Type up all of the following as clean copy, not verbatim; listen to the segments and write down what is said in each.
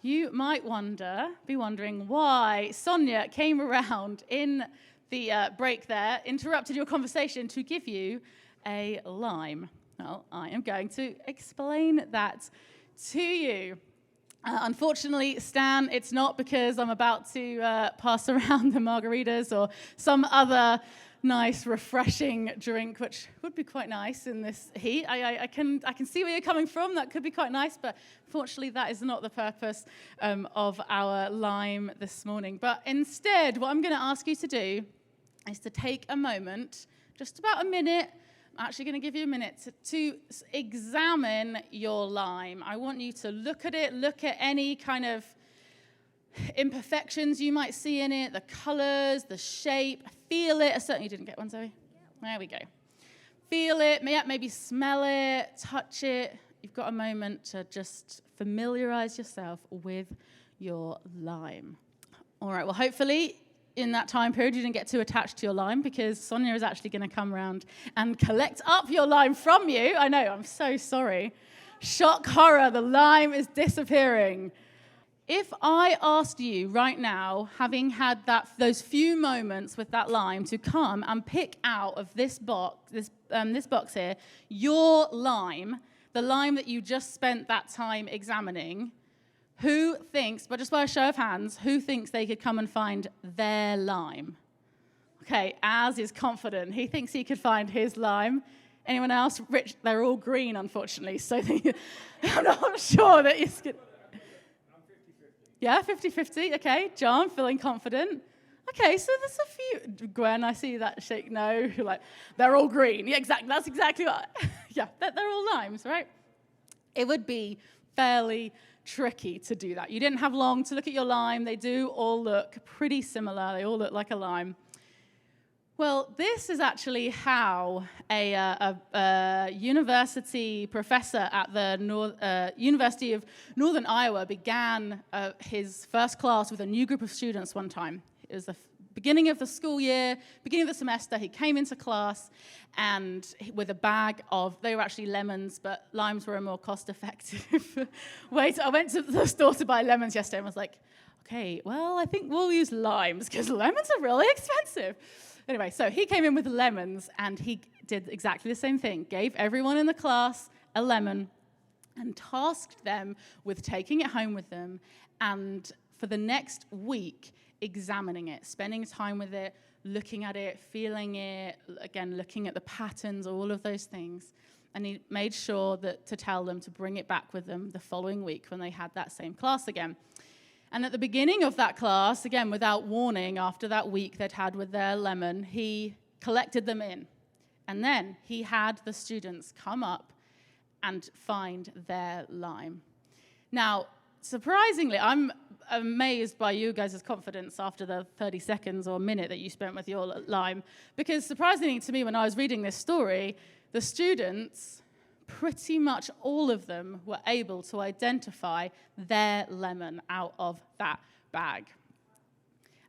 you might be wondering why Sonia came around in the break there, interrupted your conversation to give you a lime. Well, I am going to explain that to you. Unfortunately, Stan, it's not because I'm about to pass around the margaritas or some other nice, refreshing drink, which would be quite nice in this heat. I can see where you're coming from. That could be quite nice, but fortunately, that is not the purpose of our lime this morning. But instead, what I'm going to ask you to do is to take a moment, just about a minute. I'm actually going to give you a minute to examine your lime. I want you to look at it, look at any kind of imperfections you might see in it, the colors, the shape, feel it. I certainly didn't get one, Zoe. There we go. Feel it, maybe smell it, touch it. You've got a moment to just familiarize yourself with your lime. All right, well, hopefully in that time period you didn't get too attached to your lime, because Sonia is actually going to come around and collect up your lime from you. I know, I'm so sorry. Shock, horror, the lime is disappearing. If I asked you right now, having had those few moments with that lime, to come and pick out of this box here, your lime, the lime that you just spent that time examining, who thinks, but just by a show of hands, who thinks they could come and find their lime? Okay, Az is confident. He thinks he could find his lime. Anyone else? Rich, they're all green, unfortunately, so I'm not sure that you could. Yeah, 50-50. Okay, John, feeling confident. Okay, so there's a few. Gwen, I see that shake no. You're like, they're all green. Yeah, exactly. That's exactly what. Yeah, they're all limes, right? It would be fairly tricky to do that. You didn't have long to look at your lime. They do all look pretty similar. They all look like a lime. Well, this is actually how a university professor at the University of Northern Iowa began his first class with a new group of students one time. It was the beginning of the school year, beginning of the semester. He came into class and with a bag of, they were actually lemons, but limes were a more cost-effective way. I went to the store to buy lemons yesterday and was like, okay, well, I think we'll use limes because lemons are really expensive. Anyway, so he came in with lemons, and he did exactly the same thing. Gave everyone in the class a lemon and tasked them with taking it home with them and for the next week examining it, spending time with it, looking at it, feeling it, again, looking at the patterns, all of those things. And he made sure to tell them to bring it back with them the following week when they had that same class again. And at the beginning of that class, again, without warning, after that week they'd had with their lemon, he collected them in. And then he had the students come up and find their lime. Now, surprisingly, I'm amazed by you guys' confidence after the 30 seconds or minute that you spent with your lime, because surprisingly to me, when I was reading this story, the students, pretty much all of them, were able to identify their lemon out of that bag.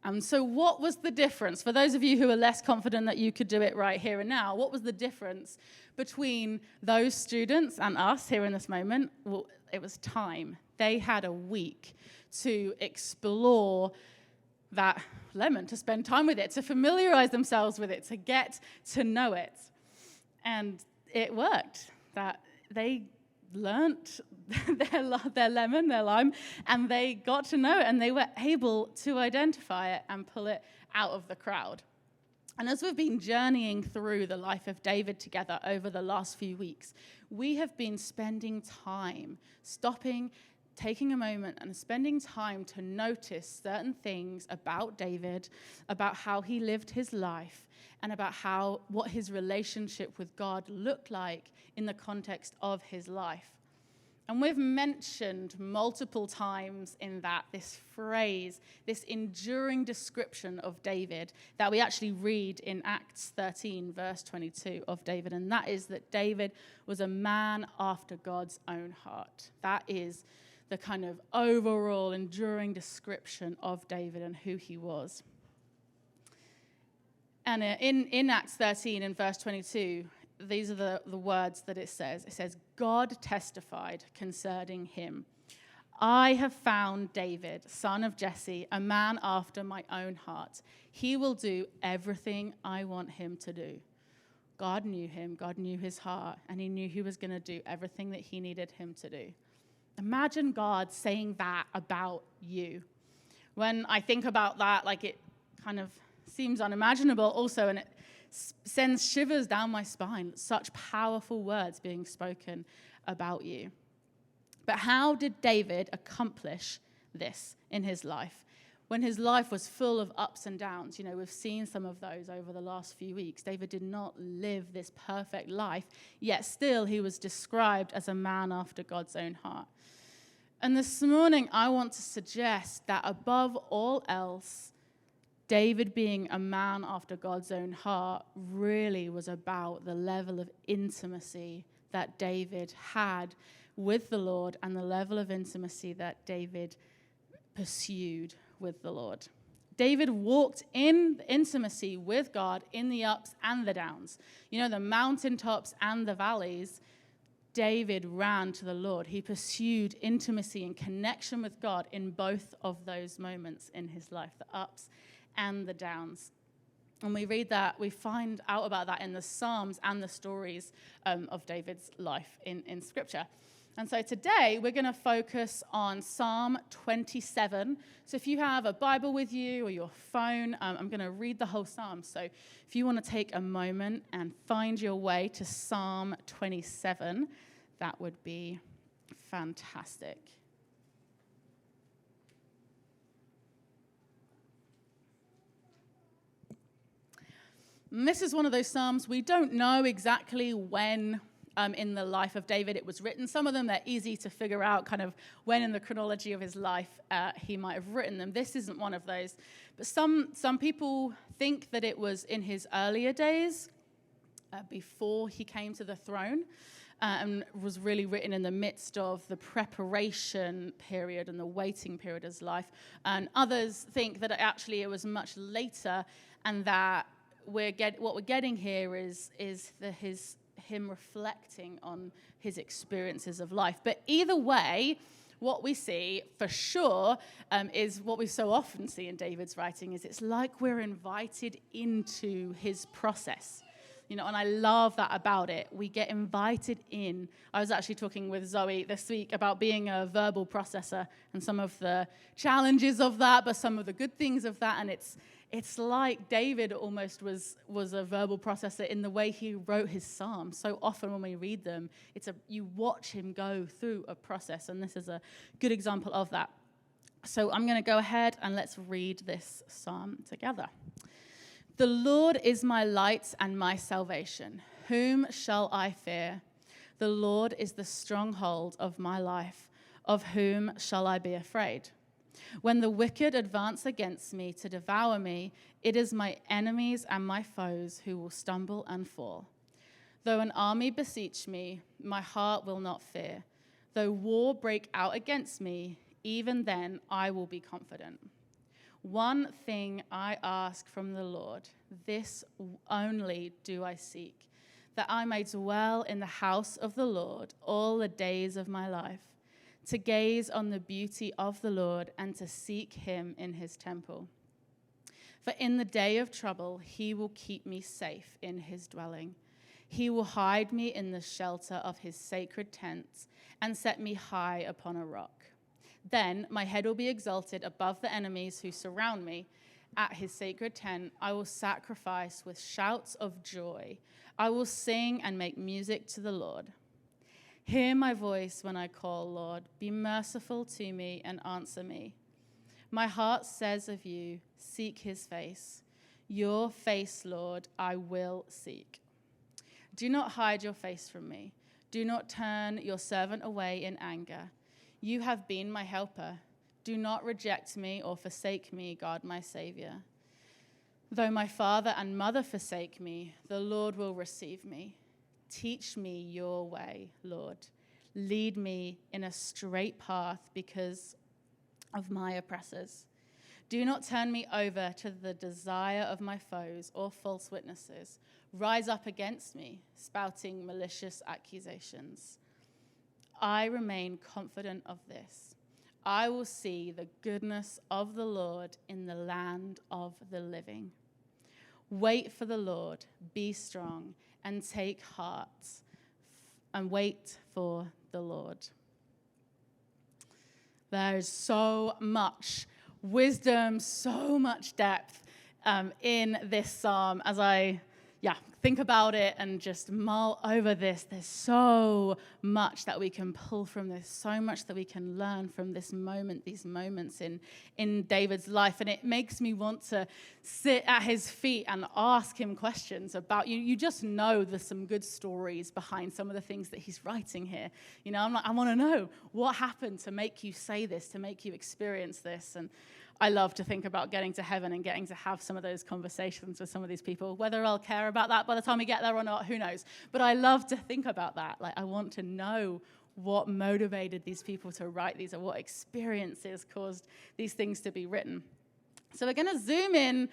And so what was the difference? For those of you who are less confident that you could do it right here and now, what was the difference between those students and us here in this moment? Well, it was time. They had a week to explore that lemon, to spend time with it, to familiarize themselves with it, to get to know it. And it worked. That they learnt their lemon, their lime, and they got to know it, and they were able to identify it and pull it out of the crowd. And as we've been journeying through the life of David together over the last few weeks, we have been spending time, stopping, taking a moment and spending time to notice certain things about David, about how he lived his life, and about what his relationship with God looked like in the context of his life. And we've mentioned multiple times in that this phrase, this enduring description of David that we actually read in Acts 13, verse 22 of David, and that is that David was a man after God's own heart. That is the kind of overall enduring description of David and who he was. And in Acts 13, in verse 22, these are the words that it says. It says, God testified concerning him. I have found David, son of Jesse, a man after my own heart. He will do everything I want him to do. God knew him, God knew his heart, and he knew he was going to do everything that he needed him to do. Imagine God saying that about you. When I think about that, like, it kind of seems unimaginable also, and it sends shivers down my spine. Such powerful words being spoken about you. But how did David accomplish this in his life? When his life was full of ups and downs, we've seen some of those over the last few weeks. David did not live this perfect life, yet still he was described as a man after God's own heart. And this morning, I want to suggest that above all else, David being a man after God's own heart really was about the level of intimacy that David had with the Lord and the level of intimacy that David pursued with the Lord. David walked in intimacy with God in the ups and the downs. The mountaintops and the valleys. David ran to the Lord. He pursued intimacy and connection with God in both of those moments in his life, the ups and the downs. And we read that, we find out about that in the Psalms and the stories of David's life in Scripture. And so today we're going to focus on Psalm 27. So if you have a Bible with you or your phone, I'm going to read the whole psalm. So if you want to take a moment and find your way to Psalm 27, that would be fantastic. And this is one of those psalms we don't know exactly when in the life of David it was written. Some of them, they're easy to figure out kind of when in the chronology of his life he might have written them. This isn't one of those. But some people think that it was in his earlier days, before he came to the throne, and was really written in the midst of the preparation period and the waiting period of his life. And others think that actually it was much later, and that what we're getting here is him reflecting on his experiences of life. But either way, what we see for sure is what we so often see in David's writing, is it's like we're invited into his process. And I love that about it. We get invited in. I was actually talking with Zoe this week about being a verbal processor and some of the challenges of that, but some of the good things of that. And it's like David almost was a verbal processor in the way he wrote his psalms. So often when we read them, you watch him go through a process, and this is a good example of that. So I'm going to go ahead and let's read this psalm together. The Lord is my light and my salvation. Whom shall I fear? The Lord is the stronghold of my life. Of whom shall I be afraid? When the wicked advance against me to devour me, it is my enemies and my foes who will stumble and fall. Though an army besiege me, my heart will not fear. Though war break out against me, even then I will be confident. One thing I ask from the Lord, this only do I seek, that I may dwell in the house of the Lord all the days of my life, to gaze on the beauty of the Lord and to seek him in his temple. For in the day of trouble, he will keep me safe in his dwelling. He will hide me in the shelter of his sacred tents and set me high upon a rock. Then my head will be exalted above the enemies who surround me. At his sacred tent, I will sacrifice with shouts of joy. I will sing and make music to the Lord. Hear my voice when I call, Lord. Be merciful to me and answer me. My heart says of you, seek his face. Your face, Lord, I will seek. Do not hide your face from me. Do not turn your servant away in anger. You have been my helper. Do not reject me or forsake me, God, my Savior. Though my father and mother forsake me, the Lord will receive me. Teach me your way, Lord. Lead me in a straight path because of my oppressors. Do not turn me over to the desire of my foes or false witnesses. Rise up against me, spouting malicious accusations. I remain confident of this. I will see the goodness of the Lord in the land of the living. Wait for the Lord, be strong, and take heart, and wait for the Lord. There's so much wisdom, so much depth in this psalm as I think about it and just mull over this. There's so much that we can pull from this, so much that we can learn from this moment, these moments in David's life. And it makes me want to sit at his feet and ask him questions about, you just know there's some good stories behind some of the things that he's writing here. You know, I'm like, I want to know what happened to make you say this, to make you experience this. And I love to think about getting to heaven and getting to have some of those conversations with some of these people. Whether I'll care about that by the time we get there or not, who knows? But I love to think about that. Like, I want to know what motivated these people to write these, or what experiences caused these things to be written. So we're going to zoom in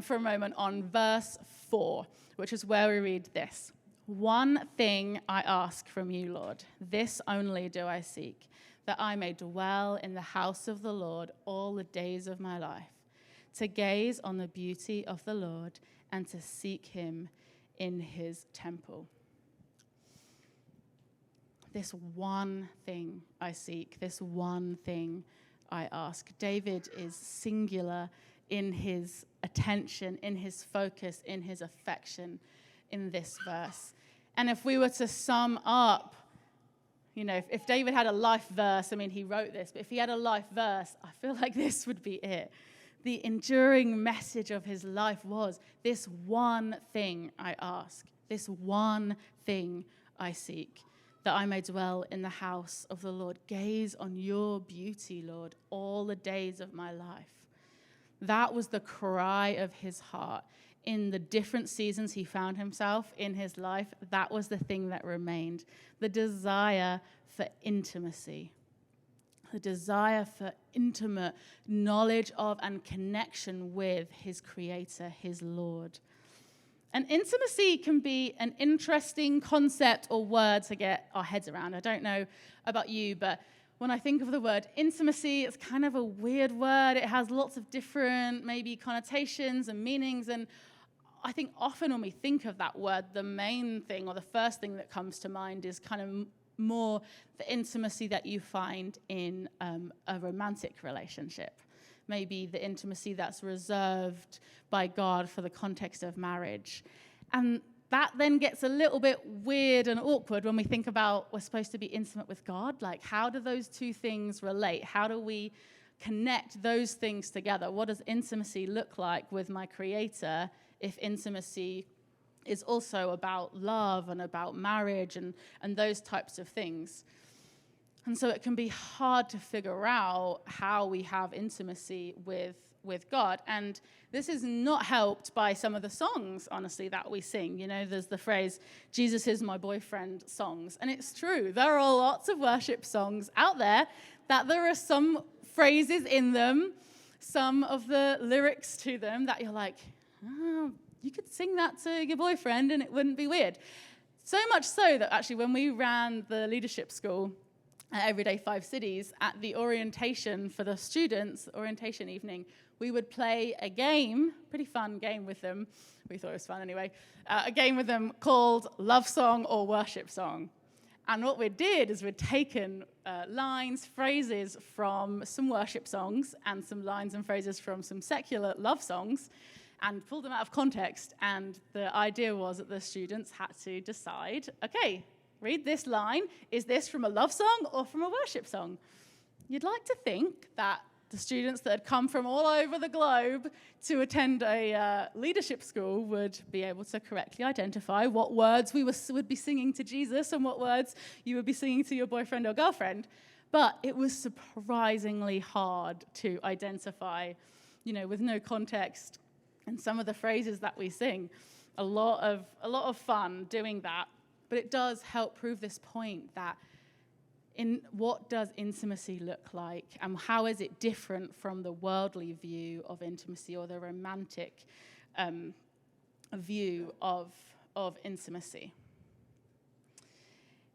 for a moment on verse 4, which is where we read this. One thing I ask from you, Lord, this only do I seek, that I may dwell in the house of the Lord all the days of my life, to gaze on the beauty of the Lord and to seek him in his temple. This one thing I seek, this one thing I ask. David is singular in his attention, in his focus, in his affection in this verse. And if we were to sum up, you know, if David had a life verse, I mean, he wrote this, but if he had a life verse, I feel like this would be it. The enduring message of his life was, this one thing I ask, this one thing I seek, that I may dwell in the house of the Lord. Gaze on your beauty, Lord, all the days of my life. That was the cry of his heart. In the different seasons he found himself in his life, that was the thing that remained. The desire for intimacy. The desire for intimate knowledge of and connection with his Creator, his Lord. And intimacy can be an interesting concept or word to get our heads around. I don't know about you, but when I think of the word intimacy, it's kind of a weird word. It has lots of different maybe connotations and meanings. And I think often when we think of that word, the main thing or the first thing that comes to mind is kind of more the intimacy that you find in a romantic relationship. Maybe the intimacy that's reserved by God for the context of marriage. And that then gets a little bit weird and awkward when we think about we're supposed to be intimate with God. Like, how do those two things relate? How do we connect those things together? What does intimacy look like with my Creator if intimacy is also about love and about marriage and those types of things? And so it can be hard to figure out how we have intimacy with God. And this is not helped by some of the songs, honestly, that we sing. You know, there's the phrase, Jesus is my boyfriend songs. And it's true. There are lots of worship songs out there that there are some phrases in them, some of the lyrics to them that you're like, oh, you could sing that to your boyfriend and it wouldn't be weird. So much so that actually when we ran the leadership school at Everyday 5 Cities, at the orientation for the students, orientation evening, we would play a game, pretty fun game with them. We thought it was fun anyway. A game with them called Love Song or Worship Song. And what we did is we'd taken lines, phrases from some worship songs and some lines and phrases from some secular love songs and pulled them out of context. And the idea was that the students had to decide, okay, read this line. Is this from a love song or from a worship song? You'd like to think that the students that had come from all over the globe to attend a leadership school would be able to correctly identify what words we would be singing to Jesus and what words you would be singing to your boyfriend or girlfriend. But it was surprisingly hard to identify, you know, with no context. And some of the phrases that we sing, a lot of fun doing that. But it does help prove this point that in what does intimacy look like and how is it different from the worldly view of intimacy or the romantic view of intimacy.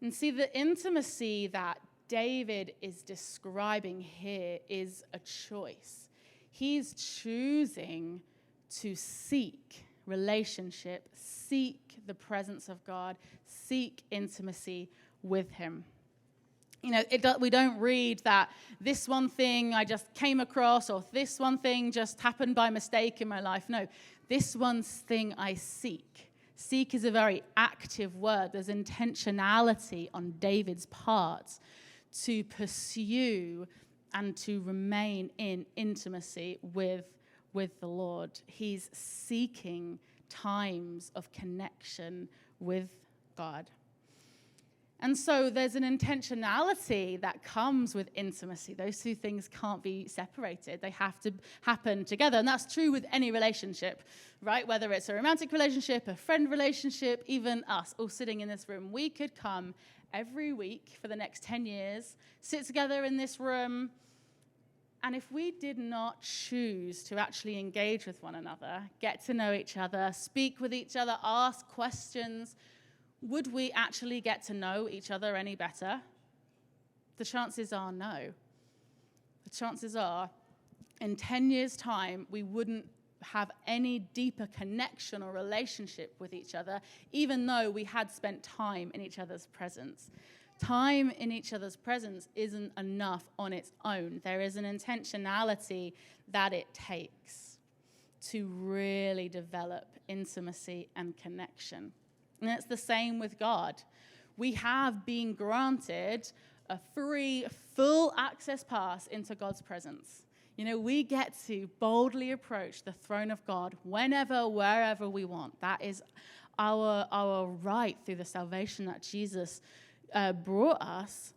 And see, the intimacy that David is describing here is a choice. He's choosing to seek relationship, seek the presence of God, seek intimacy with him. We don't read that this one thing I just came across or this one thing just happened by mistake in my life. No, this one thing I seek. Seek is a very active word. There's intentionality on David's part to pursue and to remain in intimacy with the Lord. He's seeking times of connection with God. And so there's an intentionality that comes with intimacy. Those two things can't be separated. They have to happen together. And that's true with any relationship, right? Whether it's a romantic relationship, a friend relationship, even us all sitting in this room. We could come every week for the next 10 years, sit together in this room, and if we did not choose to actually engage with one another, get to know each other, speak with each other, ask questions, would we actually get to know each other any better? The chances are no. The chances are, in 10 years' time, we wouldn't have any deeper connection or relationship with each other, even though we had spent time in each other's presence. Time in each other's presence isn't enough on its own. There is an intentionality that it takes to really develop intimacy and connection. And it's the same with God. We have been granted a free, full access pass into God's presence. We get to boldly approach the throne of God whenever, wherever we want. That is our right through the salvation that Jesus brought us.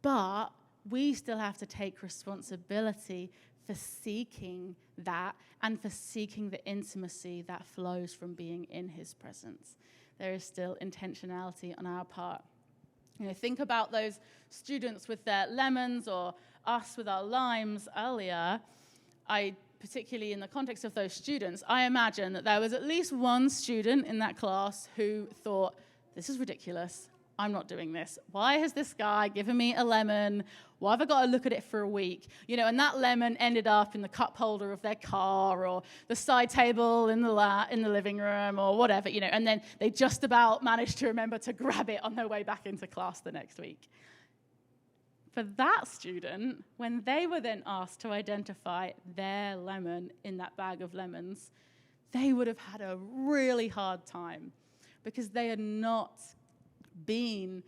But we still have to take responsibility for seeking that and for seeking the intimacy that flows from being in his presence. There is still intentionality on our part. Think about those students with their lemons or us with our limes earlier. Particularly in the context of those students, I imagine that there was at least one student in that class who thought, this is ridiculous. I'm not doing this. Why has this guy given me a lemon? Why have I got to look at it for a week? And that lemon ended up in the cup holder of their car or the side table in the living room or whatever, and then they just about managed to remember to grab it on their way back into class the next week. For that student, when they were then asked to identify their lemon in that bag of lemons, they would have had a really hard time because they had not been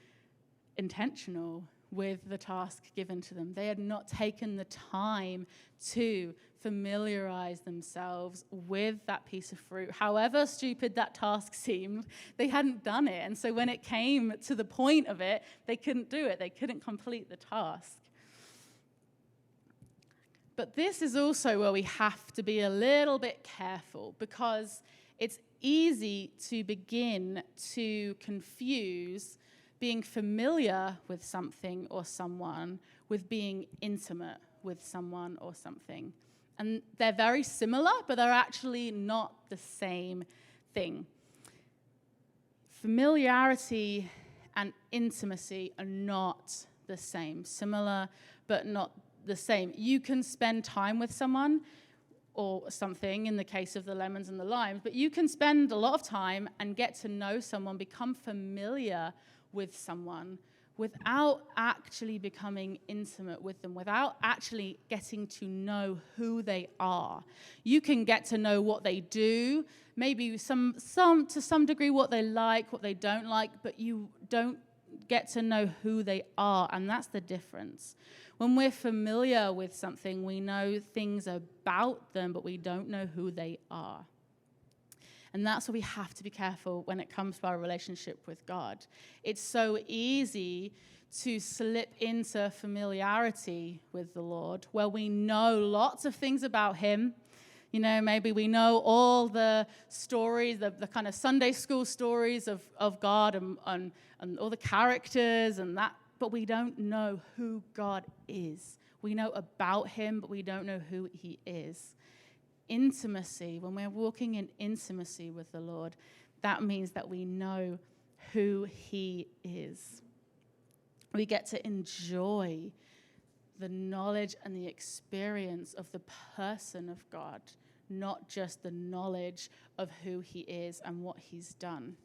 intentional with the task given to them. They had not taken the time to familiarize themselves with that piece of fruit. However stupid that task seemed, they hadn't done it. And so when it came to the point of it, they couldn't do it. They couldn't complete the task. But this is also where we have to be a little bit careful because it's easy to begin to confuse being familiar with something or someone with being intimate with someone or something. And they're very similar, but they're actually not the same thing. Familiarity and intimacy are not the same. Similar, but not the same. You can spend time with someone or something, in the case of the lemons and the limes, but you can spend a lot of time and get to know someone, become familiar with someone without actually becoming intimate with them, without actually getting to know who they are. You can get to know what they do, maybe some to some degree what they like, what they don't like, but you don't get to know who they are, and that's the difference. When we're familiar with something, we know things about them, but we don't know who they are. And that's why we have to be careful when it comes to our relationship with God. It's so easy to slip into familiarity with the Lord, where we know lots of things about him. Maybe we know all the stories, the kind of Sunday school stories of God and all the characters and that, but we don't know who God is. We know about him, but we don't know who he is. Intimacy, when we're walking in intimacy with the Lord, that means that we know who he is. We get to enjoy the knowledge and the experience of the person of God, not just the knowledge of who he is and what he's done.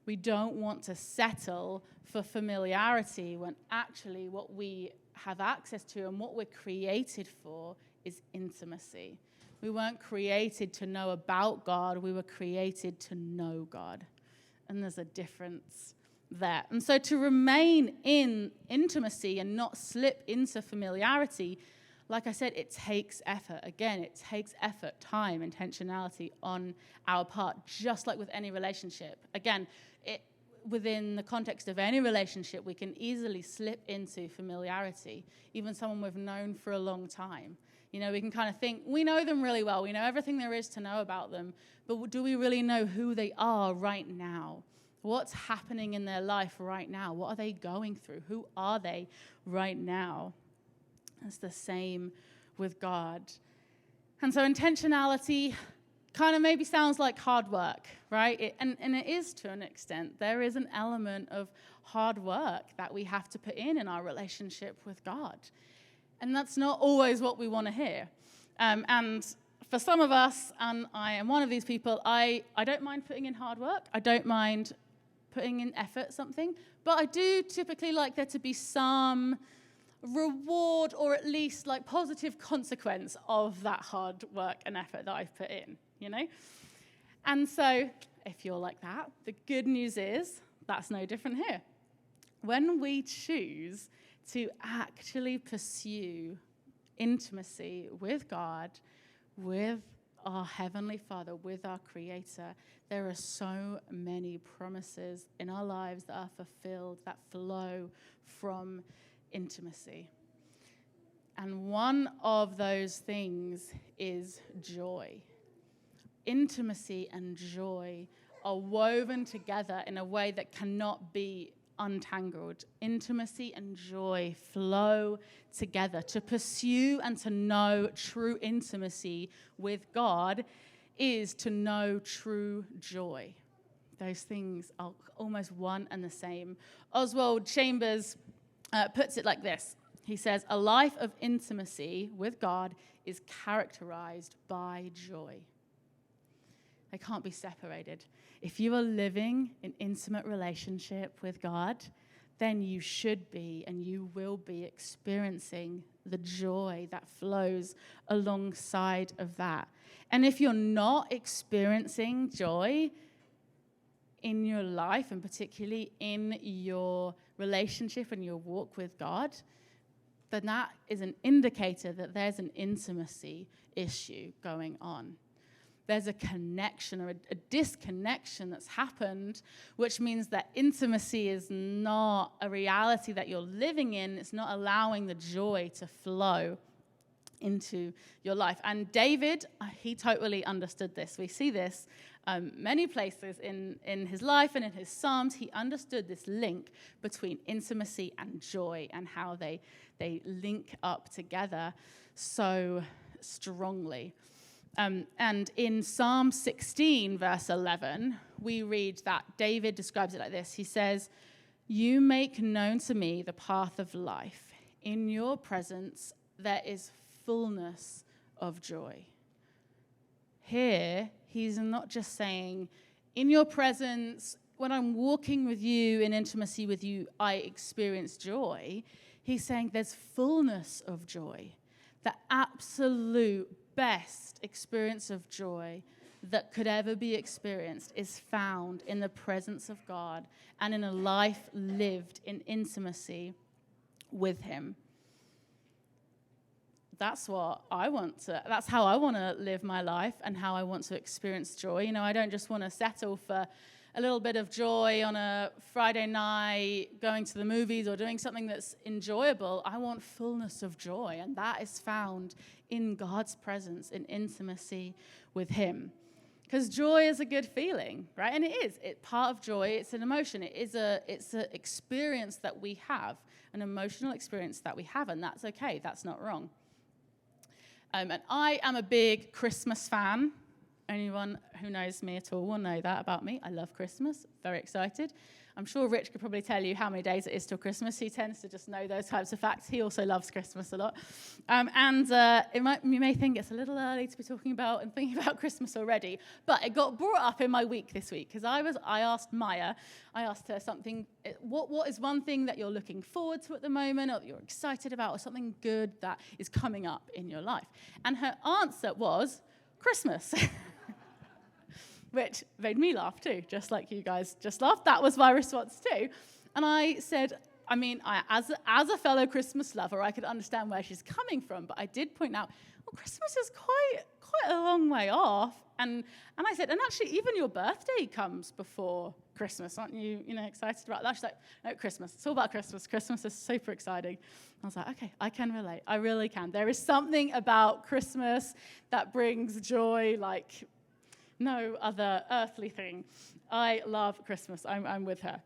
We don't want to settle for familiarity when actually what we have access to and what we're created for is intimacy. We weren't created to know about God. We were created to know God. And there's a difference there. And so to remain in intimacy and not slip into familiarity, like I said, it takes effort. Again, it takes effort, time, intentionality on our part, just like with any relationship. Again, within the context of any relationship, we can easily slip into familiarity, even someone we've known for a long time. You know, we can kind of think, we know them really well. We know everything there is to know about them. But do we really know who they are right now? What's happening in their life right now? What are they going through? Who are they right now? It's the same with God. And so intentionality kind of maybe sounds like hard work, right? And it is to an extent. There is an element of hard work that we have to put in our relationship with God. And that's not always what we want to hear. And for some of us, and I am one of these people, I don't mind putting in hard work. I don't mind putting in effort, something. But I do typically like there to be some reward or at least like positive consequence of that hard work and effort that I've put in, you know? And so if you're like that, the good news is that's no different here. When we choose to actually pursue intimacy with God, with our Heavenly Father, with our Creator, there are so many promises in our lives that are fulfilled, that flow from intimacy. And one of those things is joy. Intimacy and joy are woven together in a way that cannot be untangled. Intimacy and joy flow together. To pursue and to know true intimacy with God is to know true joy. Those things are almost one and the same. Oswald Chambers puts it like this. He says, a life of intimacy with God is characterized by joy. They can't be separated. If you are living in intimate relationship with God, then you should be and you will be experiencing the joy that flows alongside of that. And if you're not experiencing joy in your life, and particularly in your relationship and your walk with God, then that is an indicator that there's an intimacy issue going on. There's a connection or a disconnection that's happened, which means that intimacy is not a reality that you're living in. It's not allowing the joy to flow into your life. And David, he totally understood this. We see this many places in his life and in his Psalms. He understood this link between intimacy and joy and how they link up together so strongly. And in Psalm 16, verse 11, we read that David describes it like this. He says, "You make known to me the path of life. In your presence there is fullness of joy." Here, he's not just saying, in your presence, when I'm walking with you in intimacy with you, I experience joy. He's saying there's fullness of joy, the absolute best experience of joy that could ever be experienced is found in the presence of God and in a life lived in intimacy with him. That's how I want to live my life and how I want to experience joy. You know, I don't just want to settle for a little bit of joy on a Friday night, going to the movies or doing something that's enjoyable. I want fullness of joy, and that is found in God's presence, in intimacy with him. Because joy is a good feeling, right? And it is. It's part of joy. It's an emotion. It's an experience that we have, an emotional experience that we have, and that's okay. That's not wrong. And I am a big Christmas fan. Anyone who knows me at all will know that about me. I love Christmas. Very excited. I'm sure Rich could probably tell you how many days it is till Christmas. He tends to just know those types of facts. He also loves Christmas a lot. You may think it's a little early to be talking about and thinking about Christmas already, but it got brought up in my week this week because I asked Maya, I asked her something, what is one thing that you're looking forward to at the moment or that you're excited about or something good that is coming up in your life? And her answer was Christmas. Which made me laugh too, just like you guys just laughed. That was my response too. And I said, as a fellow Christmas lover, I could understand where she's coming from, but I did point out, well, Christmas is quite a long way off. And I said, and actually, even your birthday comes before Christmas. Aren't you, excited about that? She's like, no, Christmas. It's all about Christmas. Christmas is super exciting. I was like, okay, I can relate. I really can. There is something about Christmas that brings joy like no other earthly thing. I love Christmas. I'm with her.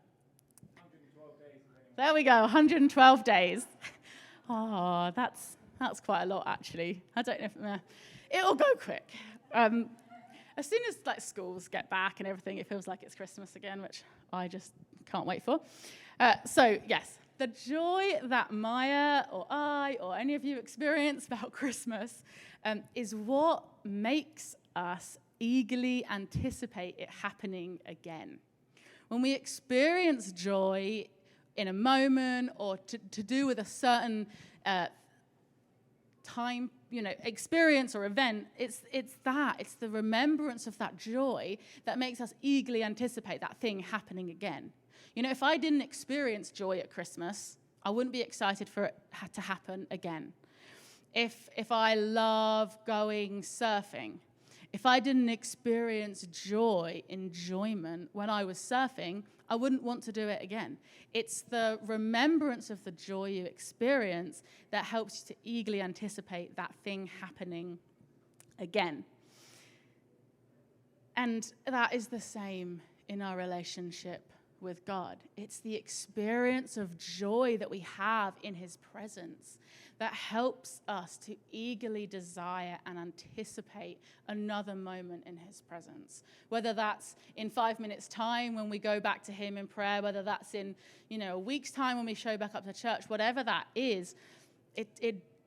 112 days. There we go, 112 days. Oh, that's quite a lot, actually. I don't know if it'll go quick. As soon as schools get back and everything, it feels like it's Christmas again, which I just can't wait for. So yes, the joy that Maya or I or any of you experience about Christmas is what makes us eagerly anticipate it happening again. When we experience joy in a moment or to do with a certain time, experience or event, it's the remembrance of that joy that makes us eagerly anticipate that thing happening again. If I didn't experience joy at Christmas, I wouldn't be excited for it to happen again. If I love going surfing, if I didn't experience enjoyment when I was surfing, I wouldn't want to do it again. It's the remembrance of the joy you experience that helps you to eagerly anticipate that thing happening again. And that is the same in our relationship with God. It's the experience of joy that we have in his presence that helps us to eagerly desire and anticipate another moment in his presence. Whether that's in 5 minutes' time when we go back to him in prayer, whether that's in, a week's time when we show back up to church, whatever that is,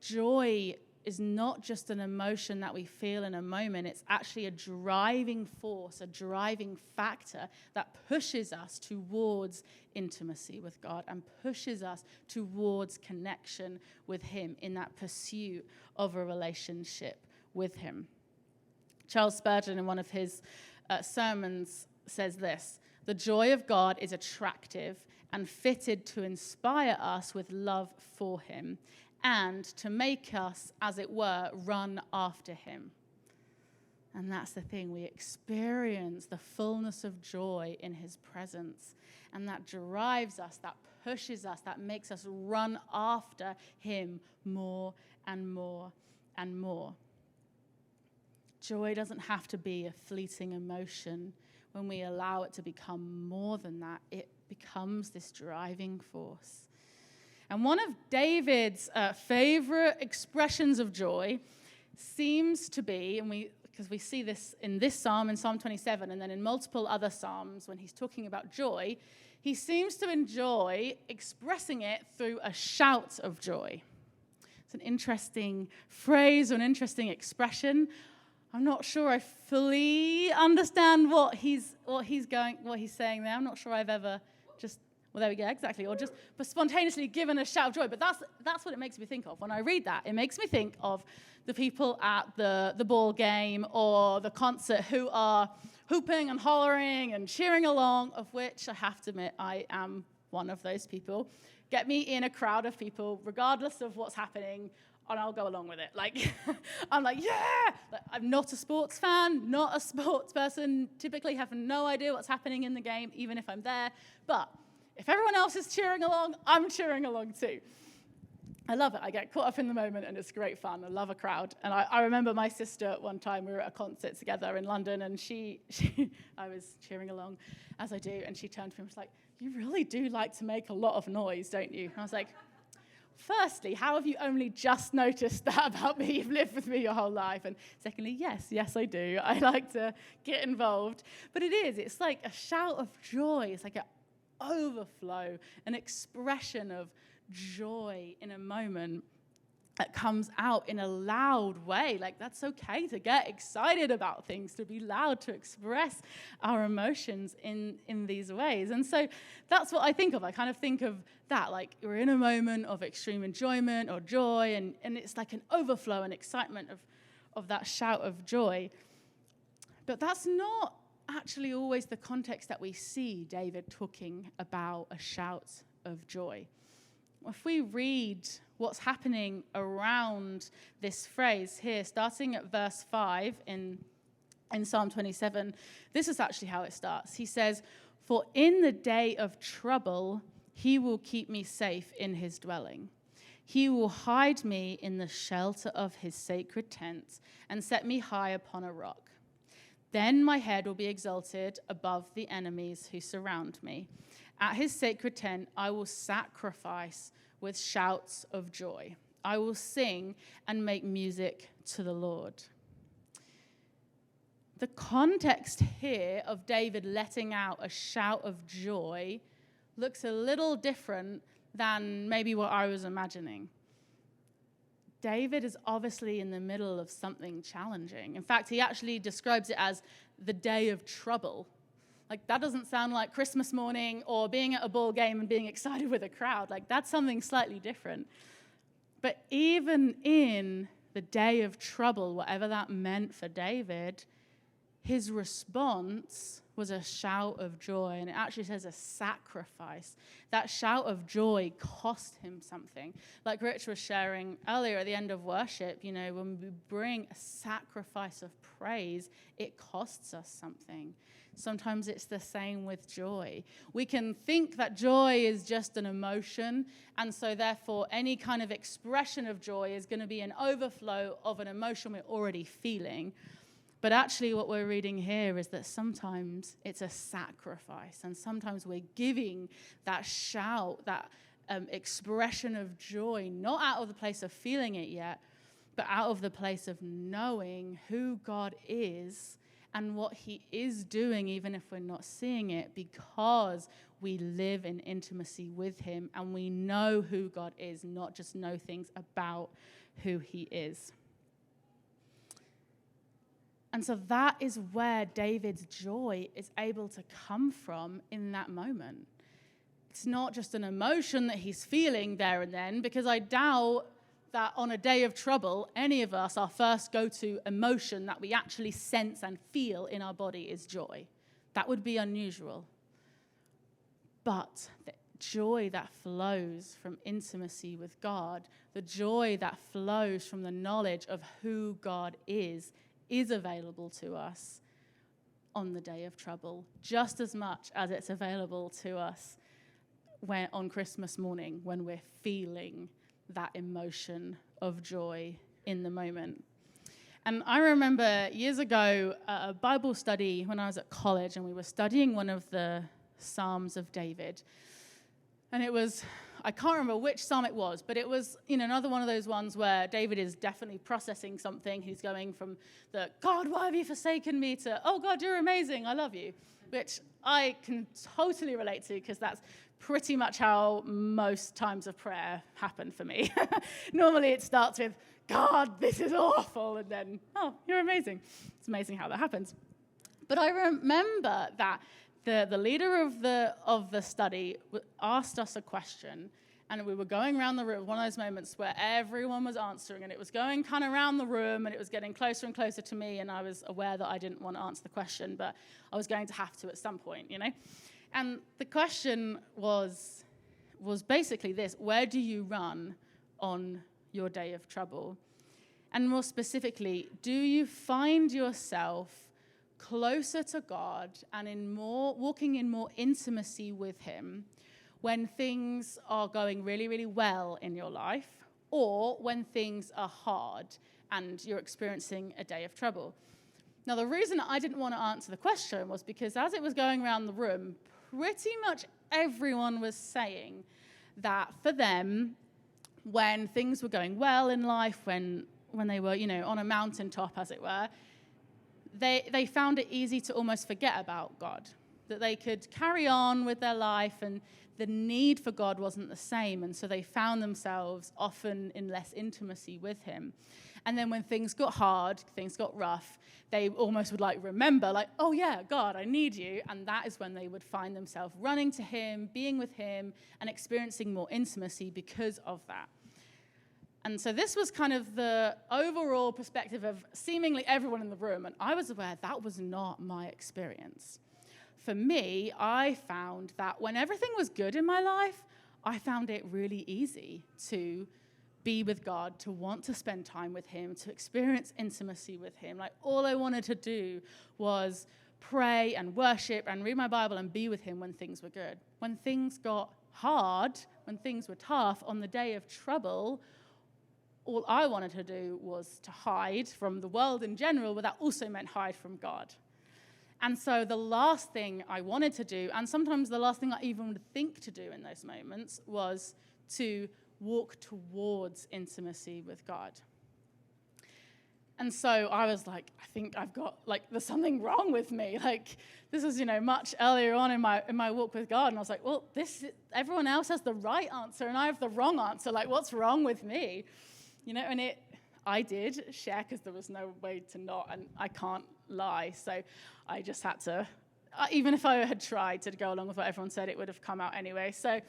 joy is not just an emotion that we feel in a moment. It's actually a driving force, a driving factor that pushes us towards intimacy with God and pushes us towards connection with him in that pursuit of a relationship with him. Charles Spurgeon, in one of his sermons, says this: "The joy of God is attractive and fitted to inspire us with love for him, and to make us, as it were, run after him." And that's the thing. We experience the fullness of joy in his presence. And that drives us, that pushes us, that makes us run after him more and more and more. Joy doesn't have to be a fleeting emotion. When we allow it to become more than that, it becomes this driving force. And one of David's favorite expressions of joy seems to be, because we see this in this psalm, in Psalm 27, and then in multiple other psalms when he's talking about joy, he seems to enjoy expressing it through a shout of joy. It's an interesting phrase or an interesting expression. I'm not sure I fully understand what he's saying there. I'm not sure I've ever just... Well, there we go, exactly. Or just spontaneously given a shout of joy. But that's what it makes me think of. When I read that, it makes me think of the people at the ball game or the concert who are hooping and hollering and cheering along, of which I have to admit I am one of those people. Get me in a crowd of people, regardless of what's happening, and I'll go along with it. I'm like, yeah! I'm not a sports fan, not a sports person, typically have no idea what's happening in the game, even if I'm there. But if everyone else is cheering along, I'm cheering along too. I love it. I get caught up in the moment, and it's great fun. I love a crowd. And I remember my sister one time, we were at a concert together in London, and I was cheering along, as I do, and she turned to me and was like, "You really do like to make a lot of noise, don't you?" And I was like, firstly, how have you only just noticed that about me? You've lived with me your whole life. And secondly, yes, I do. I like to get involved. But it's like a shout of joy. It's like overflow, an expression of joy in a moment that comes out in a loud way. Like, that's okay to get excited about things, to be loud, to express our emotions in these ways. And so that's what I think of. I kind of think of that, like we're in a moment of extreme enjoyment or joy, and it's like an overflow and excitement of that shout of joy. But that's not actually always the context that we see David talking about a shout of joy. If we read what's happening around this phrase here, starting at verse 5 in Psalm 27, this is actually how it starts. He says, "For in the day of trouble, he will keep me safe in his dwelling. He will hide me in the shelter of his sacred tent and set me high upon a rock. Then my head will be exalted above the enemies who surround me. At his sacred tent, I will sacrifice with shouts of joy. I will sing and make music to the Lord." The context here of David letting out a shout of joy looks a little different than maybe what I was imagining. David is obviously in the middle of something challenging. In fact, he actually describes it as the day of trouble. Like, that doesn't sound like Christmas morning or being at a ball game and being excited with a crowd. Like, that's something slightly different. But even in the day of trouble, whatever that meant for David, his response was a shout of joy. And it actually says a sacrifice. That shout of joy cost him something. Like Rich was sharing earlier at the end of worship, you know, when we bring a sacrifice of praise, it costs us something. Sometimes it's the same with joy. We can think that joy is just an emotion, and so therefore any kind of expression of joy is going to be an overflow of an emotion we're already feeling. But actually what we're reading here is that sometimes it's a sacrifice, and sometimes we're giving that shout, that expression of joy, not out of the place of feeling it yet, but out of the place of knowing who God is and what he is doing, even if we're not seeing it, because we live in intimacy with him and we know who God is, not just know things about who he is. And so that is where David's joy is able to come from in that moment. It's not just an emotion that he's feeling there and then, because I doubt that on a day of trouble, any of us, our first go-to emotion that we actually sense and feel in our body is joy. That would be unusual. But the joy that flows from intimacy with God, the joy that flows from the knowledge of who God is available to us on the day of trouble, just as much as it's available to us when on Christmas morning when we're feeling that emotion of joy in the moment. And I remember years ago a Bible study when I was at college, and we were studying one of the Psalms of David. And it was, I can't remember which psalm it was, but it was, you know, another one of those ones where David is definitely processing something. He's going from the, "God, why have you forsaken me?" to, "Oh, God, you're amazing, I love you," which I can totally relate to, because that's pretty much how most times of prayer happen for me. Normally it starts with, "God, this is awful," and then, "Oh, you're amazing." It's amazing how that happens. But I remember that the leader of the study asked us a question, and we were going around the room, one of those moments where everyone was answering, and it was going kind of around the room, and it was getting closer and closer to me, and I was aware that I didn't want to answer the question, but I was going to have to at some point, you know? And the question was basically this: where do you run on your day of trouble? And more specifically, do you find yourself closer to God and walking in more intimacy with him when things are going really, really well in your life, or when things are hard and you're experiencing a day of trouble? Now, the reason I didn't want to answer the question was because as it was going around the room, pretty much everyone was saying that for them, when things were going well in life, when they were, you know, on a mountaintop, as it were, they found it easy to almost forget about God. that they could carry on with their life, and the need for God wasn't the same. And so they found themselves often in less intimacy with him. And then when things got hard, things got rough, they almost would like remember, like, oh yeah, God, I need you. And that is when they would find themselves running to him, being with him, and experiencing more intimacy because of that. And so this was kind of the overall perspective of seemingly everyone in the room. And I was aware that was not my experience. For me, I found that when everything was good in my life, I found it really easy to be with God, to want to spend time with him, to experience intimacy with him. Like, all I wanted to do was pray and worship and read my Bible and be with him when things were good. When things got hard, when things were tough, on the day of trouble, all I wanted to do was to hide from the world in general, but that also meant hide from God. And so the last thing I wanted to do, and sometimes the last thing I even would think to do in those moments, was to walk towards intimacy with God. And so I was like, I think I've got, like, there's something wrong with me. Like, this was, much earlier on in my walk with God. And I was like, well, everyone else has the right answer, and I have the wrong answer. Like, what's wrong with me? And I did share, because there was no way to not, and I can't lie. So I just had to, even if I had tried to go along with what everyone said, it would have come out anyway. So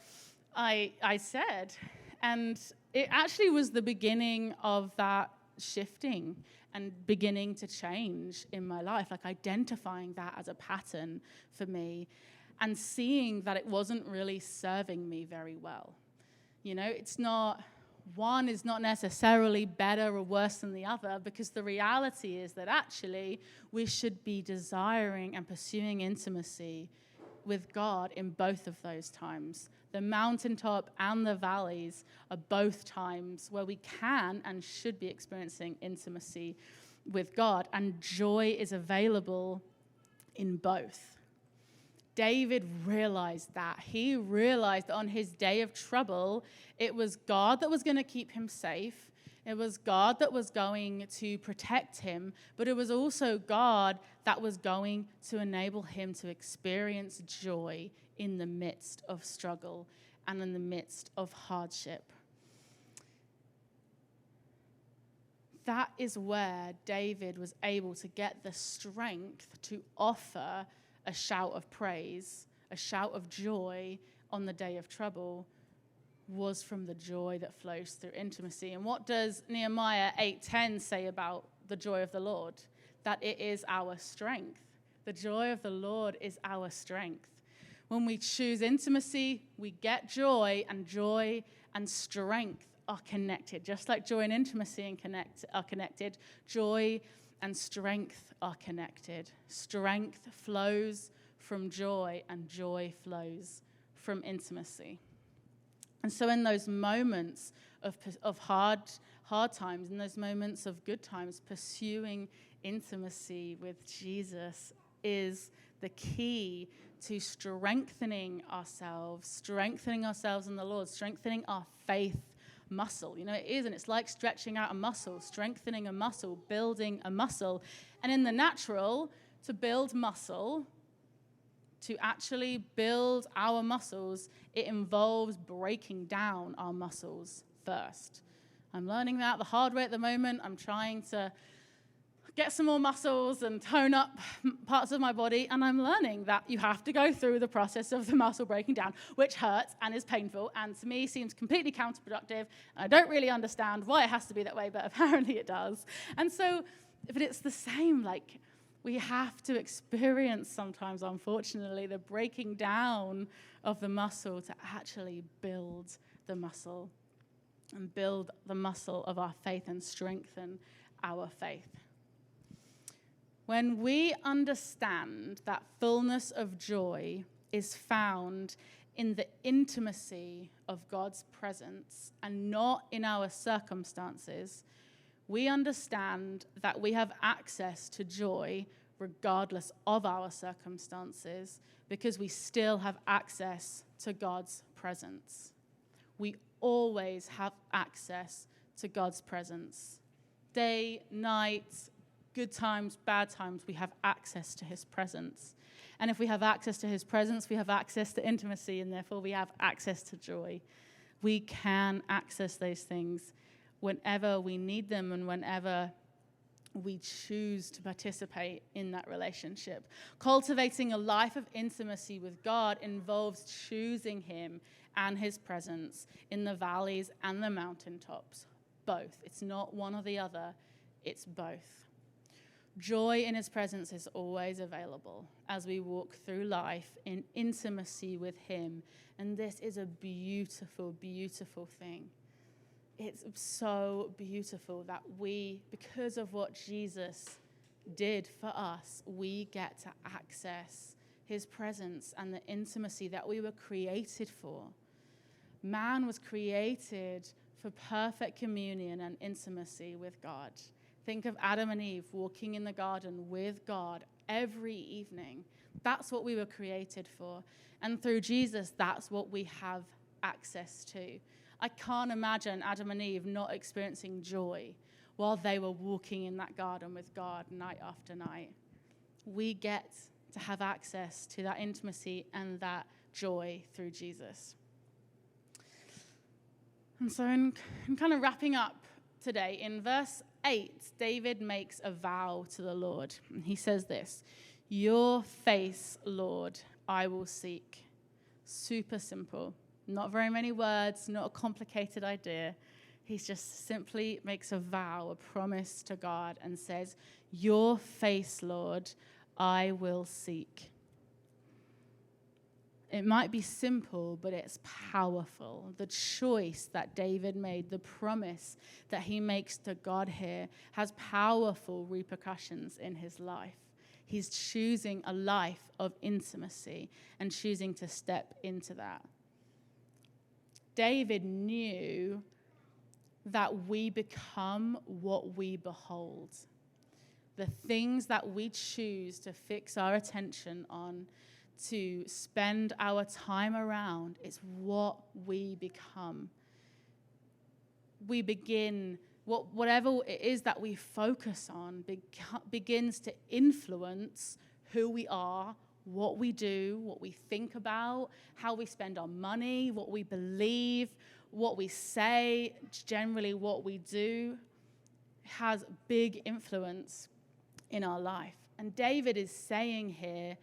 I said, and it actually was the beginning of that shifting and beginning to change in my life, like identifying that as a pattern for me and seeing that it wasn't really serving me very well. It's not, one is not necessarily better or worse than the other, because the reality is that actually we should be desiring and pursuing intimacy with God in both of those times. The mountaintop and the valleys are both times where we can and should be experiencing intimacy with God, and joy is available in both. David realized that. He realized that on his day of trouble, it was God that was going to keep him safe. It was God that was going to protect him, but it was also God that was going to enable him to experience joy in the midst of struggle and in the midst of hardship. That is where David was able to get the strength to offer a shout of praise, a shout of joy on the day of trouble, was from the joy that flows through intimacy. And what does Nehemiah 8:10 say about the joy of the Lord? That it is our strength. The joy of the Lord is our strength. When we choose intimacy, we get joy and strength are connected. Just like joy and intimacy are connected, joy and strength are connected. Strength flows from joy, and joy flows from intimacy. And so in those moments of hard times, in those moments of good times, pursuing intimacy with Jesus is the key to strengthening ourselves in the Lord, strengthening our faith muscle. It is, and it's like stretching out a muscle, strengthening a muscle, building a muscle. And in the natural, to build muscle, to actually build our muscles, it involves breaking down our muscles first. I'm learning that the hard way at the moment. I'm trying to get some more muscles and tone up parts of my body, and I'm learning that you have to go through the process of the muscle breaking down, which hurts and is painful, and to me seems completely counterproductive. I don't really understand why it has to be that way, but apparently it does. And so, but it's the same, like, we have to experience sometimes, unfortunately, the breaking down of the muscle to actually build the muscle and build the muscle of our faith and strengthen our faith. When we understand that fullness of joy is found in the intimacy of God's presence and not in our circumstances, we understand that we have access to joy regardless of our circumstances, because we still have access to God's presence. We always have access to God's presence. Day, night, good times, bad times, we have access to his presence. And if we have access to his presence, we have access to intimacy, and therefore we have access to joy. We can access those things whenever we need them and whenever we choose to participate in that relationship. Cultivating a life of intimacy with God involves choosing him and his presence in the valleys and the mountaintops. Both. It's not one or the other. It's both. Joy in his presence is always available as we walk through life in intimacy with him. And this is a beautiful, beautiful thing. It's so beautiful that we, because of what Jesus did for us, we get to access his presence and the intimacy that we were created for. Man was created for perfect communion and intimacy with God. Think of Adam and Eve walking in the garden with God every evening. That's what we were created for. And through Jesus, that's what we have access to. I can't imagine Adam and Eve not experiencing joy while they were walking in that garden with God night after night. We get to have access to that intimacy and that joy through Jesus. And so in kind of wrapping up today, in verse 8, David makes a vow to the Lord. And he says this, "Your face, Lord, I will seek." Super simple. Not very many words, not a complicated idea. He just simply makes a vow, a promise to God, and says, "Your face, Lord, I will seek." It might be simple, but it's powerful. The choice that David made, the promise that he makes to God here, has powerful repercussions in his life. He's choosing a life of intimacy and choosing to step into that. David knew that we become what we behold. The things that we choose to fix our attention on, to spend our time around, is what we become. We begin, whatever it is that we focus on begins to influence who we are, what we do, what we think about, how we spend our money, what we believe, what we say, generally what we do, has big influence in our life. And David is saying here,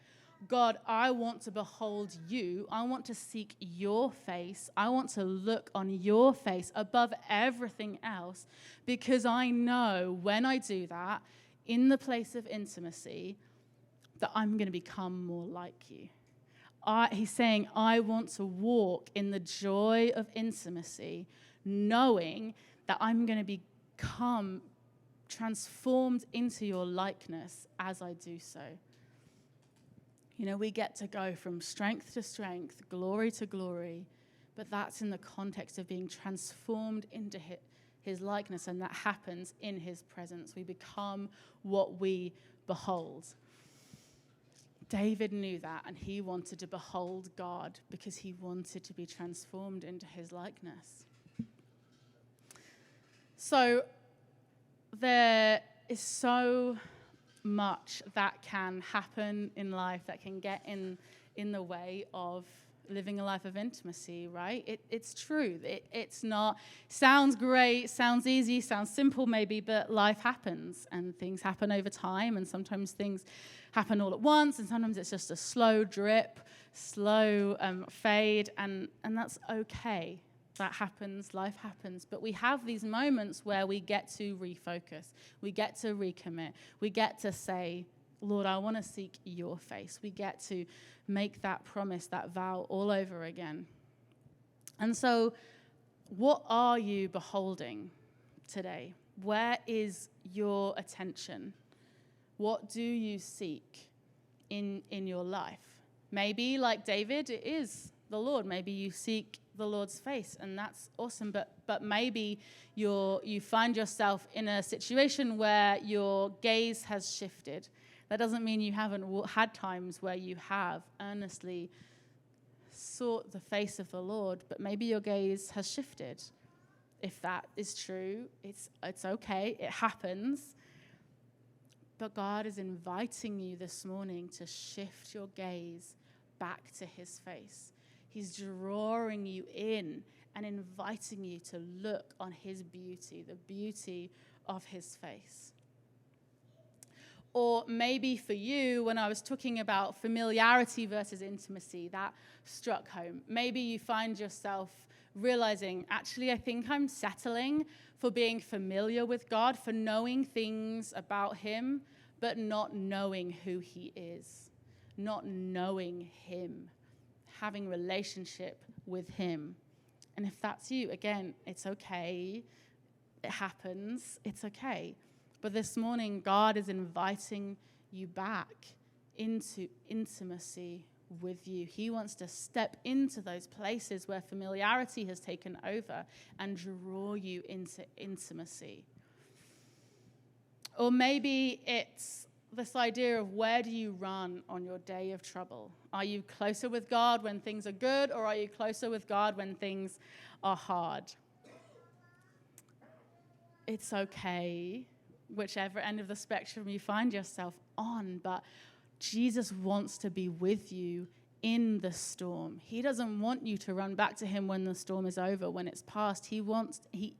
God, I want to behold you. I want to seek your face. I want to look on your face above everything else, because I know when I do that, in the place of intimacy, that I'm going to become more like you. He's saying, I want to walk in the joy of intimacy, knowing that I'm going to become transformed into your likeness as I do so. You know, we get to go from strength to strength, glory to glory, but that's in the context of being transformed into his likeness, and that happens in his presence. We become what we behold. David knew that, and he wanted to behold God because he wanted to be transformed into his likeness. So there is so much that can happen in life that can get in the way of living a life of intimacy, right? It's true. It's not, sounds great, sounds easy, sounds simple maybe, but life happens and things happen over time, and sometimes things happen all at once, and sometimes it's just a slow drip, slow fade, and that's okay. That happens, life happens. But we have these moments where we get to refocus. We get to recommit. We get to say, Lord, I want to seek your face. We get to make that promise, that vow all over again. And so what are you beholding today? Where is your attention? What do you seek in your life? Maybe, like David, it is the Lord. Maybe you seek the Lord's face, and that's awesome. But maybe you find yourself in a situation where your gaze has shifted. That doesn't mean you haven't had times where you have earnestly sought the face of the Lord, but maybe your gaze has shifted. If that is true, it's okay. It happens. But God is inviting you this morning to shift your gaze back to his face. He's drawing you in and inviting you to look on his beauty, the beauty of his face. Or maybe for you, when I was talking about familiarity versus intimacy, that struck home. Maybe you find yourself realizing, actually, I think I'm settling for being familiar with God, for knowing things about him, but not knowing who he is, not knowing him, having relationship with him. And if that's you, again, it's okay. It happens. It's okay. But this morning, God is inviting you back into intimacy with you. He wants to step into those places where familiarity has taken over and draw you into intimacy. Or maybe it's this idea of, where do you run on your day of trouble? Are you closer with God when things are good, or are you closer with God when things are hard? It's okay, whichever end of the spectrum you find yourself on, but Jesus wants to be with you in the storm. He doesn't want you to run back to him when the storm is over, when it's past. He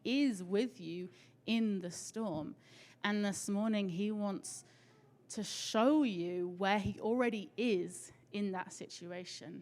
is with you in the storm. And this morning, he wants to show you where he already is in that situation.